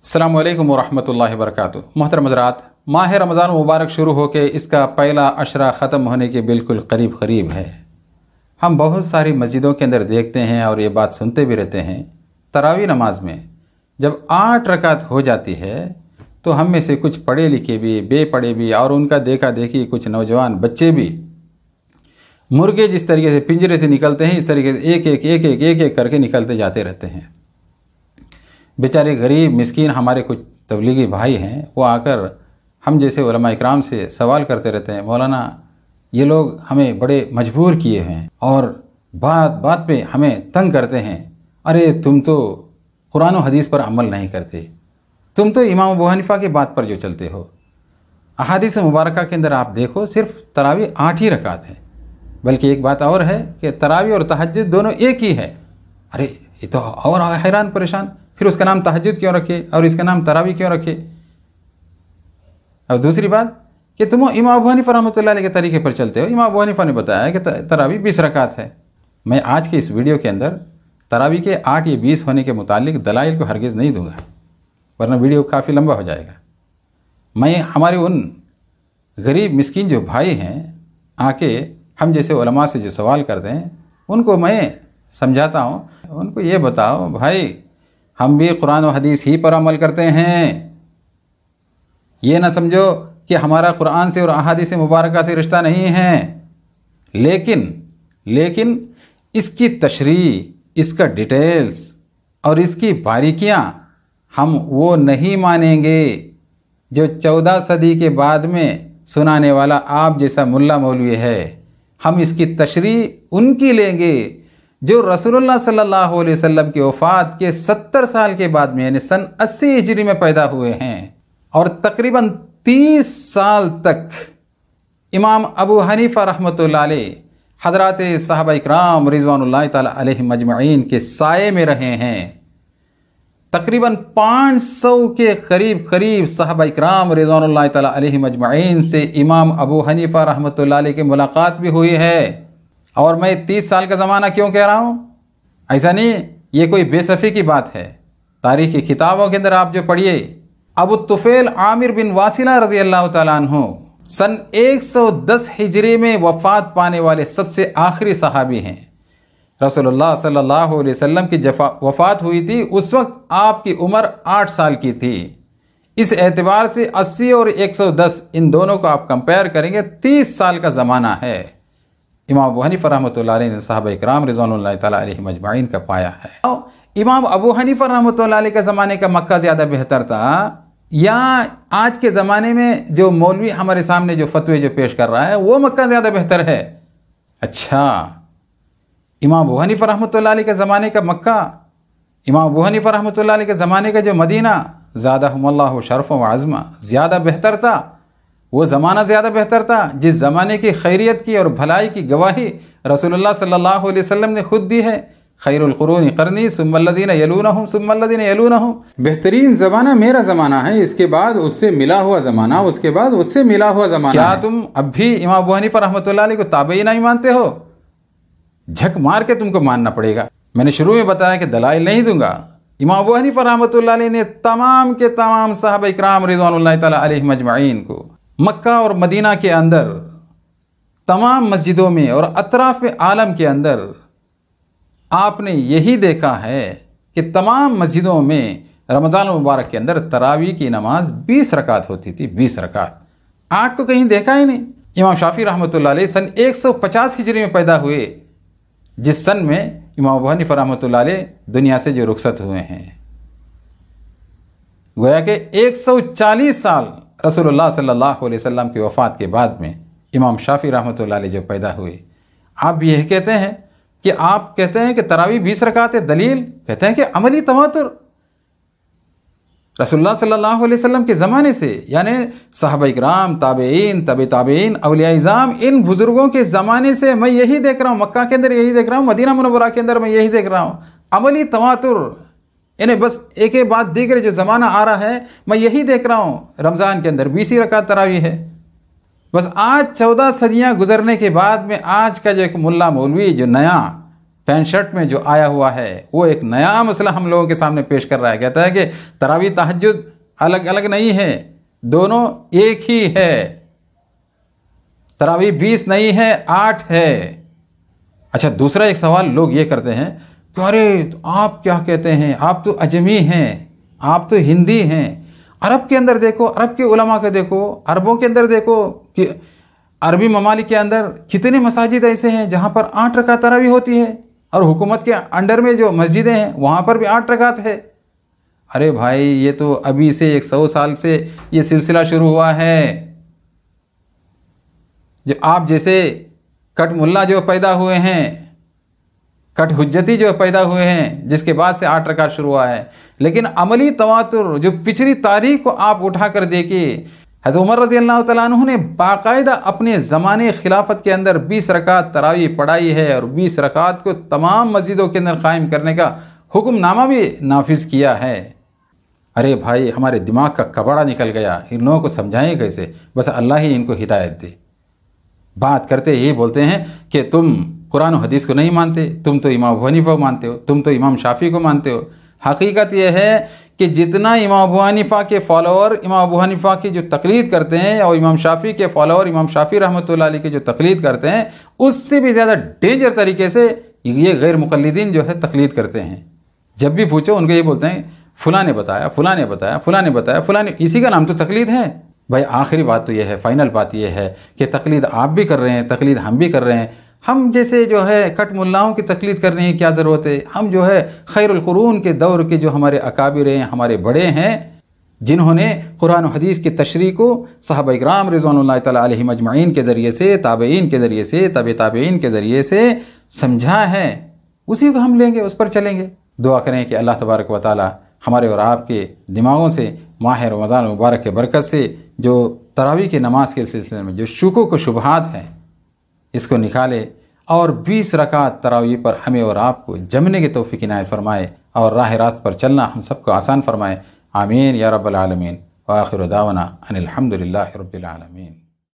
अस्सलामु अलैकुम वरहमतुल्लाहि वबरकातुहू। मोहतरम हज़रात, माह रमज़ान मुबारक शुरू होकर इसका पहला अशरा ख़त्म होने के बिल्कुल करीब है। हम बहुत सारी मस्जिदों के अंदर देखते हैं और ये बात सुनते भी रहते हैं, तरावी नमाज में जब 8 रकात हो जाती है तो हम में से कुछ पढ़े लिखे भी, बेपढ़े भी और उनका देखा देखी कुछ नौजवान बच्चे भी मुर्गे जिस तरीके से पिंजरे से निकलते हैं, इस तरीके से एक एक करके निकलते जाते रहते हैं। बेचारे गरीब मिस्कीन हमारे कुछ तबलीगी भाई हैं, वो आकर हम जैसे उलमा इकराम से सवाल करते रहते हैं, मौलाना ये लोग हमें बड़े मजबूर किए हैं और बात बात पे हमें तंग करते हैं। अरे तुम तो कुरान और हदीस पर अमल नहीं करते, तुम तो इमाम अबू हनीफा की बात पर जो चलते हो। अहादीस मुबारका के अंदर आप देखो सिर्फ तरावी 8 ही रकात है, बल्कि एक बात और है कि तरावी और तहज्जुद दोनों एक ही है। अरे ये तो और हैरान परेशान, फिर उसका नाम तहज्जुद क्यों रखे और इसका नाम तरावी क्यों रखे। और दूसरी बात कि तुम इमाम अबू हनीफा रहमतुल्लाह अलैह के तरीके पर चलते हो। इमाम अबू हनीफा ने बताया कि तरावी 20 रकात है। मैं आज के इस वीडियो के अंदर तरावी के 8 या 20 होने के मुतालिक दलाइल को हरगिज़ नहीं दूंगा, वरना वीडियो काफ़ी लंबा हो जाएगा। मैं हमारे उन गरीब मिस्कीन जो भाई हैं आके हम जैसे उलमा से जो सवाल करते हैं उनको मैं समझाता हूँ, उनको ये बताओ भाई हम भी कुरान और हदीस ही पर अमल करते हैं। ये ना समझो कि हमारा कुरान से और अहादीस मुबारका से रिश्ता नहीं है, लेकिन इसकी तशरीह, इसका डिटेल्स और इसकी बारीकियां हम वो नहीं मानेंगे जो 14 सदी के बाद में सुनाने वाला आप जैसा मुल्ला मौलवी है। हम इसकी तशरीह उनकी लेंगे जो रसूलुल्लाह सल्लल्लाहु अलैहि वसल्लम की वफ़ात के 70 साल के बाद में यानी सन 80 हिजरी में पैदा हुए हैं और तकरीबन 30 साल तक इमाम अबू हनीफा रहमतुल्लाह अलैह हज़रात सहाबा इकराम रिज़वानुल्लाह ताला अलैहिम अजमईन के साये में रहे हैं। तकरीबन 500 के करीब सहाबा इकराम रिज़वानुल्लाह ताला अलैहिम अजमईन से इमाम अबू हनीफा रहमतुल्लाह अलैह की मुलाकात भी हुई है। और मैं 30 साल का ज़माना क्यों कह रहा हूँ, ऐसा नहीं ये कोई बेसफ़ी की बात है। तारीख़ की किताबों के अंदर आप जो पढ़िए, अबू तुफ़ैल आमिर बिन वासिला रज़ी अल्लाह तआला अन्हु सन 110 हिजरी में वफ़ात पाने वाले सबसे आखिरी सहाबी हैं। रसूलुल्लाह सल्लल्लाहु अलैहि वसल्लम की वफ़ात हुई थी, उस वक्त आपकी उम्र 8 साल की थी। इस एतबार से 80 और 110 इन दोनों को आप कंपेयर करेंगे, 30 साल का ज़माना है। इमाम अबू हनीफा रहमतुल्लाह अलैह ने सहाबा इकराम रिज़वानुल्लाह ताला अलैहिम अजमईन का पाया है। इमाम अबू हनीफा रहमतुल्लाह अलैह के ज़माने का मक्का ज़्यादा बेहतर था या आज के ज़माने में जो मौलवी हमारे सामने जो फतवे जो पेश कर रहा है वो मक्का ज़्यादा बेहतर है? अच्छा, इमाम अबू हनीफा रहमतुल्लाह अलैह के ज़माने का मक्का, इमाम अबू हनीफा रहमतुल्लाह अलैह के ज़माने का जो मदीना ज़ादहुमुल्लाहु शरफ़ व अज़्मा ज़्यादा बेहतर था। वो ज़माना ज़्यादा बेहतर था जिस ज़माने की खैरियत की और भलाई की गवाही रसूलुल्लाह सल्लल्लाहु अलैहि वसल्लम ने खुद दी है। खैरुल कुरूनी क़र्नी सुम्मल्लज़ीना यलूनहुम सुम्मल्लज़ीना यलूनहुम। बेहतरीन ज़माना मेरा ज़माना है, इसके बाद उससे मिला हुआ ज़माना, उसके बाद उससे मिला हुआ ज़माना। क्या तुम अब भी इमाम अबू हनीफा रहमतुल्लाह अलैह को ताबई नहीं मानते हो? झक मार के तुमको मानना पड़ेगा। मैंने शुरू में बताया कि दलाइल नहीं दूंगा। इमाम अबू हनीफा रहमतुल्लाह अलैह ने तमाम के तमाम सहाबा इकराम रिज़वानुल्लाह ताला अलैहिम अजमईन को मक्का और मदीना के अंदर तमाम मस्जिदों में और अतराफ आलम के अंदर आपने यही देखा है कि तमाम मस्जिदों में रमज़ान मुबारक के अंदर तरावी की नमाज 20 रकात होती थी। 20 रकात, 8 को कहीं देखा ही नहीं। इमाम शाफी रहमतुल्लाह अलैह सन 150 हिजरी में पैदा हुए, जिस सन में इमाम अबू हनीफा रहमतुल्लाह अलैह दुनिया से जो रुखसत हुए हैं। गोया कि 140 साल रसूलुल्लाह सल्लल्लाहु अलैहि वसल्लम की वफ़ात के बाद में इमाम शाफी रहमतुल्लाह अलैह जो पैदा हुए। आप यह कहते हैं कि आप कहते हैं कि तरावी 20 रकात है, दलील कहते हैं कि अमली तवातुर रसूलुल्लाह सल्लल्लाहु अलैहि वसल्लम के ज़माने से, यानी सहाबा इकराम, ताबेईन, तबे ताबेईन, औलिया इज़ाम, इन बुज़ुर्गों के ज़माने से मैं यही देख रहा हूँ। मक्का के अंदर यही देख रहा हूँ, मदीना मुनव्वरा के अंदर मैं यही देख रहा हूँ, अमली तवातुर। इन्हें बस एक एक बात दीगर जो ज़माना आ रहा है मैं यही देख रहा हूँ। रमज़ान के अंदर 20 ही रकात तरावी है। बस आज 14 सदियाँ गुजरने के बाद में आज का जो एक मुल्ला मौलवी जो नया पैंट शर्ट में जो आया हुआ है वो एक नया मसला हम लोगों के सामने पेश कर रहा है। कहता है कि तरावी तहज्जुद अलग अलग नहीं है, दोनों एक ही है। तरावी 20 नहीं है, 8 है। अच्छा, दूसरा एक सवाल लोग ये करते हैं कि अरे तो आप क्या कहते हैं, आप तो अजमी हैं, आप तो हिंदी हैं। अरब के अंदर देखो, अरब के उलमा के देखो, अरबों के अंदर देखो कि अरबी ममालिक के अंदर कितने मसाजिद ऐसे हैं जहाँ पर 8 रकात तरावी होती है, और हुकूमत के अंडर में जो मस्जिदें हैं वहाँ पर भी 8 रकात है। अरे भाई, ये तो अभी से 100 साल से ये सिलसिला शुरू हुआ है। जो आप जैसे कट मुल्ला जो पैदा हुए हैं, कट हुज्जती जो पैदा हुए हैं, जिसके बाद से 8 रकात शुरू हुआ है, लेकिन अमली तवातुर जो पिछली तारीख को आप उठाकर देखिए, हज़रत उमर रज़ी अल्लाह तआला अन्हु ने बाकायदा अपने ज़माने खिलाफत के अंदर 20 रकात तरावी पढ़ाई है, और 20 रकात को तमाम मस्जिदों के अंदर कायम करने का हुक्मनामा भी नाफिज किया है। अरे भाई, हमारे दिमाग का कबाड़ा निकल गया, इन लोगों को समझाएं कैसे? बस अल्लाह ही इनको हिदायत दे। बात करते यही बोलते हैं कि तुम कुरान और हदीस को नहीं मानते, तुम तो इमाम अबू हनीफा को मानते हो, तुम तो इमाम शाफी को मानते हो। हकीकत यह है कि जितना इमाम अबू हनीफा के फॉलोअर इमाम अबू हनीफा की जो तकलीद करते हैं, और इमाम शाफी के फॉलोअर इमाम शाफी रहमतुल्लाह अलैह की जो तकलीद करते हैं, उससे भी ज़्यादा डेंजर तरीके से ये गैर मुक़ल्लिदीन जो है तकलीद करते हैं। जब भी पूछो उनको ये बोलते हैं फलां ने बताया, फलां ने बताया, फलां ने बताया, फलां ने, इसी का नाम तो तकलीद है। भाई आखिरी बात तो यह है, फाइनल बात यह है कि तकलीद आप भी कर रहे हैं, तकलीद हम भी कर रहे हैं। हम जैसे जो है कट मुल्लाओं की तकलीद करने की क्या ज़रूरत है? हम जो है खैरुल कुरून के दौर के जो हमारे अकाबिर हैं, हमारे बड़े हैं, जिन्होंने कुरान और हदीस की तशरीह को सहाबा इकराम रिज़वानुल्लाह तआला अलैहिम अजमईन के ज़रिए से, ताबईन के ज़रिए से, तबे ताबईन के ज़रिए से समझा है, उसी को हम लेंगे, उस पर चलेंगे। दुआ करें कि अल्लाह तबारक व तआला हमारे और आपके दिमागों से माह रमज़ान मुबारक के बरकत से जो तरावी की नमाज के सिलसिले में जो शुकूक व शुबहात हैं, इसको निकाले, और 20 रकात तरावी पर हमें और आपको जमने की तौफीक इनायत फरमाए, और राह रास्त पर चलना हम सबको आसान फरमाए। आमीन या रब्बल आलमीन। व आखिर दावना अनिल हम्दुलिल्लाहि रब्बिल आलमीन।